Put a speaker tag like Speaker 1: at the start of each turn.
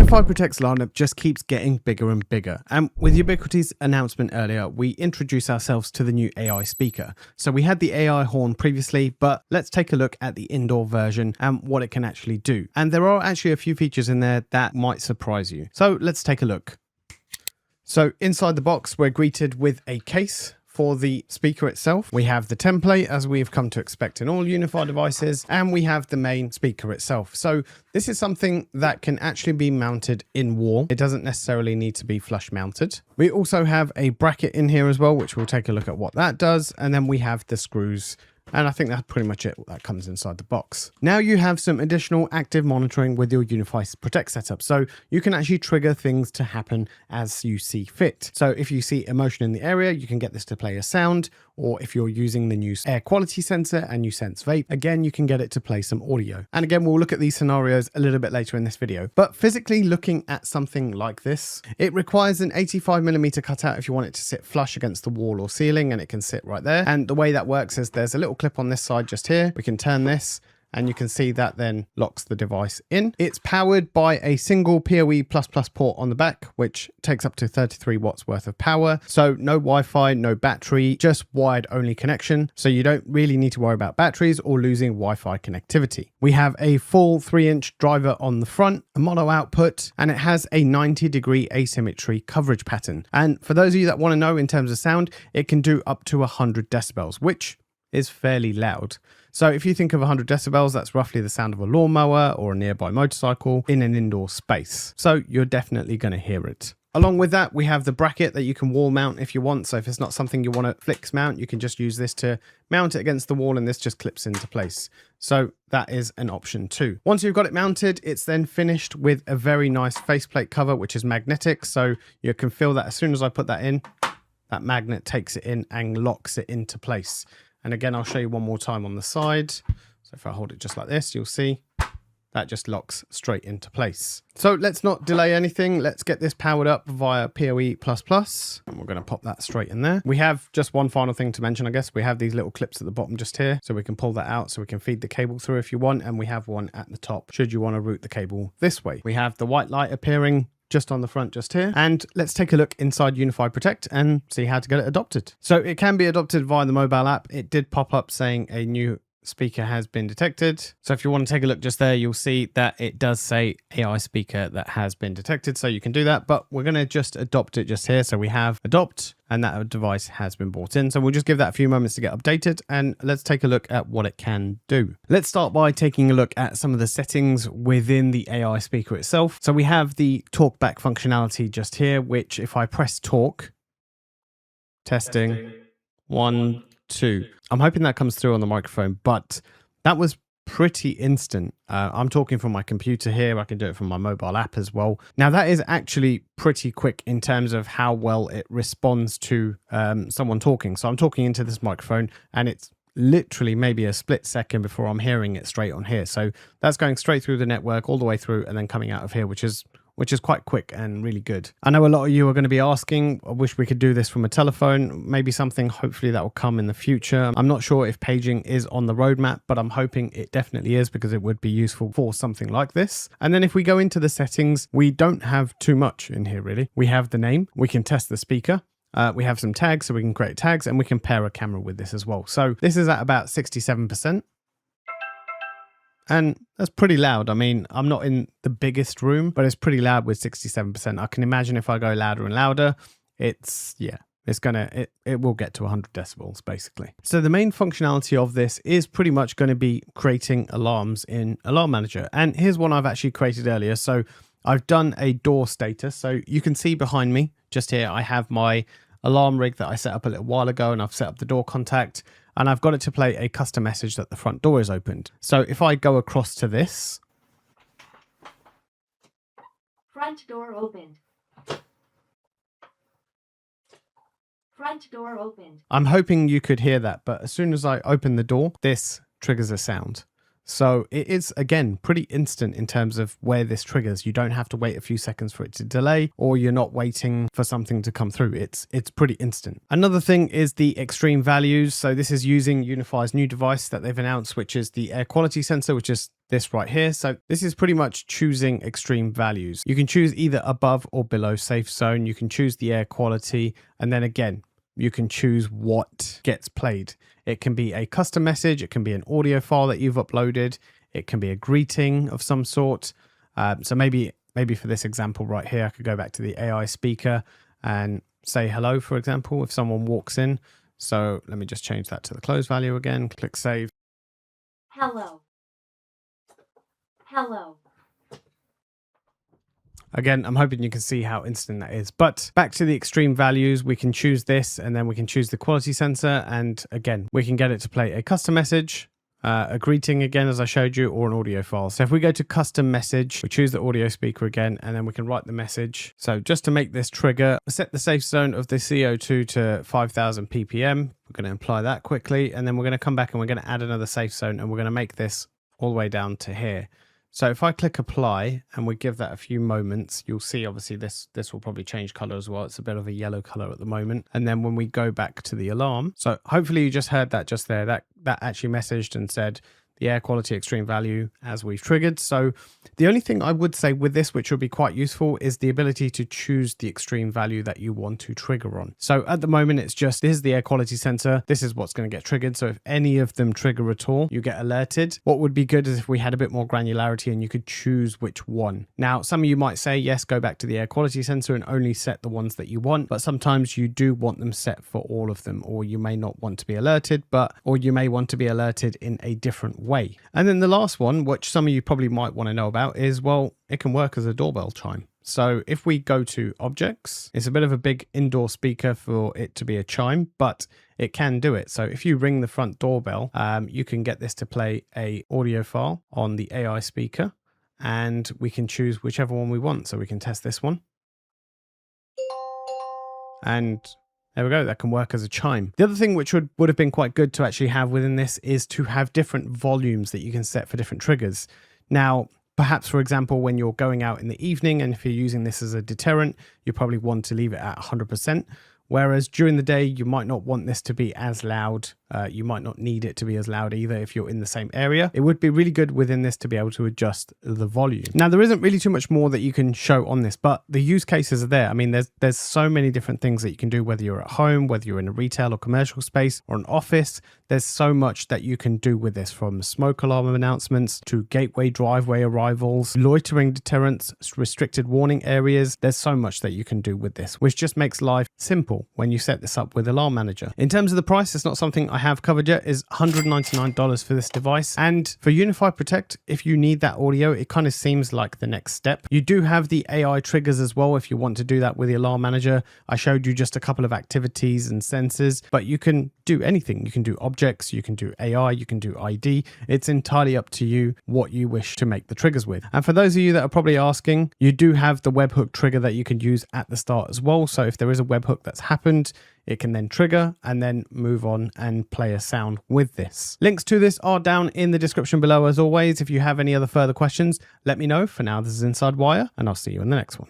Speaker 1: UniFi Protect's lineup just keeps getting bigger and bigger, and with Ubiquiti's announcement earlier, we introduced ourselves to the new AI speaker. So we had the AI horn previously, but let's take a look at the indoor version and what it can actually do. And there are actually a few features in there that might surprise you. So let's take a look. So inside the box, we're greeted with a case for the speaker itself. We have the template, as we've come to expect in all UniFi devices, and we have the main speaker itself. So this is something that can actually be mounted in wall. It doesn't necessarily need to be flush mounted. We also have a bracket in here as well, which we'll take a look at what that does. And then we have the screws. And I think that's pretty much it that comes inside the box. Now you have some additional active monitoring with your UniFi Protect setup. So you can actually trigger things to happen as you see fit. So if you see emotion in the area, you can get this to play a sound, or if you're using the new air quality sensor and you sense vape, again, you can get it to play some audio. And again, we'll look at these scenarios a little bit later in this video. But physically looking at something like this, it requires an 85mm cutout if you want it to sit flush against the wall or ceiling, and it can sit right there. And the way that works is there's a little clip on this side just here. We can turn this and you can see that then locks the device in. It's powered by a single PoE++ port on the back, which takes up to 33 watts worth of power. So no Wi-Fi, no battery, just wired only connection. So you don't really need to worry about batteries or losing Wi-Fi connectivity. We have a full 3-inch driver on the front, a mono output, and it has a 90-degree asymmetry coverage pattern. And for those of you that want to know in terms of sound, it can do up to 100 decibels, which is fairly loud. So if you think of 100 decibels, that's roughly the sound of a lawnmower or a nearby motorcycle in an indoor space. So you're definitely going to hear it. Along with that, we have the bracket that you can wall mount if you want. So if it's not something you want to flex mount, you can just use this to mount it against the wall, and this just clips into place. So that is an option too. Once you've got it mounted, it's then finished with a very nice faceplate cover, which is magnetic. So you can feel that as soon as I put that in, that magnet takes it in and locks it into place. And again, I'll show you one more time on the side. So if I hold it just like this, you'll see that just locks straight into place. So let's not delay anything. Let's get this powered up via PoE++. And we're going to pop that straight in there. We have just one final thing to mention, I guess. We have these little clips at the bottom just here. So we can pull that out so we can feed the cable through if you want. And we have one at the top should you want to route the cable this way. We have the white light appearing just on the front just here. And let's take a look inside UniFi Protect and see how to get it adopted. So it can be adopted via the mobile app. It did pop up saying a new speaker has been detected. So if you want to take a look just there, you'll see that it does say AI speaker that has been detected. So you can do that, but we're going to just adopt it just here. So we have adopt, and that device has been brought in. So we'll just give that a few moments to get updated, and let's take a look at what it can do. Let's start by taking a look at some of the settings within the AI speaker itself. So we have the Talkback functionality just here, which if I press talk, testing, 1, 2. I'm hoping that comes through on the microphone, but that was pretty instant. I'm talking from my computer here. I can do it from my mobile app as well. Now that is actually pretty quick in terms of how well it responds to someone talking. So I'm talking into this microphone and it's literally maybe a split second before I'm hearing it straight on here. So that's going straight through the network all the way through and then coming out of here, which is quite quick and really good. I know a lot of you are going to be asking, I wish we could do this from a telephone, maybe something hopefully that will come in the future. I'm not sure if paging is on the roadmap, but I'm hoping it definitely is because it would be useful for something like this. And then if we go into the settings, we don't have too much in here really. We have the name, we can test the speaker. We have some tags, so we can create tags and we can pair a camera with this as well. So this is at about 67%. And that's pretty loud. I mean, I'm not in the biggest room, but it's pretty loud with 67%. I can imagine if I go louder and louder, it will get to 100 decibels basically. So the main functionality of this is pretty much going to be creating alarms in Alarm Manager. And here's one I've actually created earlier. So I've done a door status. So you can see behind me just here, I have my alarm rig that I set up a little while ago, and I've set up the door contact. And I've got it to play a custom message that the front door is opened. So if I go across to this.
Speaker 2: Front door opened. Front door opened.
Speaker 1: I'm hoping you could hear that, but as soon as I open the door, this triggers a sound. So it is, again, pretty instant in terms of where this triggers. You don't have to wait a few seconds for it to delay, or you're not waiting for something to come through. It's pretty instant. Another thing is the extreme values. So this is using UniFi's new device that they've announced, which is the air quality sensor, which is this right here. So this is pretty much choosing extreme values. You can choose either above or below safe zone. You can choose the air quality, and then again, you can choose what gets played. It can be a custom message. It can be an audio file that you've uploaded. It can be a greeting of some sort. So maybe for this example right here, I could go back to the AI speaker and say hello, for example, if someone walks in. So let me just change that to the close value again. Click save.
Speaker 2: Hello. Hello.
Speaker 1: Again, I'm hoping you can see how instant that is. But back to the extreme values, we can choose this, and then we can choose the quality sensor. And again, we can get it to play a custom message, a greeting again, as I showed you, or an audio file. So if we go to custom message, we choose the audio speaker again, and then we can write the message. So just to make this trigger, set the safe zone of the CO2 to 5,000 ppm. We're going to apply that quickly, and then we're going to come back and we're going to add another safe zone, and we're going to make this all the way down to here. So if I click apply and we give that a few moments, you'll see obviously this will probably change color as well. It's a bit of a yellow color at the moment. And then when we go back to the alarm, so hopefully you just heard that just there, that actually messaged and said the air quality extreme value as we've triggered. So the only thing I would say with this, which would be quite useful, is the ability to choose the extreme value that you want to trigger on. So at the moment, it's just, this is the air quality sensor. This is what's going to get triggered. So if any of them trigger at all, you get alerted. What would be good is if we had a bit more granularity and you could choose which one. Now, some of you might say, yes, go back to the air quality sensor and only set the ones that you want. But sometimes you do want them set for all of them, or you may not want to be alerted, or you may want to be alerted in a different way. And then the last one, which some of you probably might want to know about, is, well, it can work as a doorbell chime. So if we go to objects, it's a bit of a big indoor speaker for it to be a chime, but it can do it. So if you ring the front doorbell, you can get this to play a audio file on the AI speaker, and we can choose whichever one we want. So we can test this one. And there we go, that can work as a chime. The other thing which would have been quite good to actually have within this is to have different volumes that you can set for different triggers. Now, perhaps, for example, when you're going out in the evening and if you're using this as a deterrent, you probably want to leave it at 100%. Whereas during the day, you might not want this to be as loud. You might not need it to be as loud either if you're in the same area. It would be really good within this to be able to adjust the volume. Now, there isn't really too much more that you can show on this, but the use cases are there. I mean, there's so many different things that you can do, whether you're at home, whether you're in a retail or commercial space or an office. There's so much that you can do with this, from smoke alarm announcements to gateway driveway arrivals, loitering deterrents, restricted warning areas. There's so much that you can do with this, which just makes life simple when you set this up with Alarm Manager. In terms of the price, it's not something I have covered yet, is $199 for this device. And for UniFi Protect, if you need that audio, it kind of seems like the next step. You do have the AI triggers as well if you want to do that with the Alarm Manager. I showed you just a couple of activities and sensors, but you can do anything. You can do objects, you can do AI, you can do ID. It's entirely up to you what you wish to make the triggers with. And for those of you that are probably asking, you do have the webhook trigger that you can use at the start as well. So if there is a webhook that's happened, it can then trigger and then move on and play a sound with this. Links to this are down in the description below as always. If you have any other further questions, let me know. For now, this is InsideWire, and I'll see you in the next one.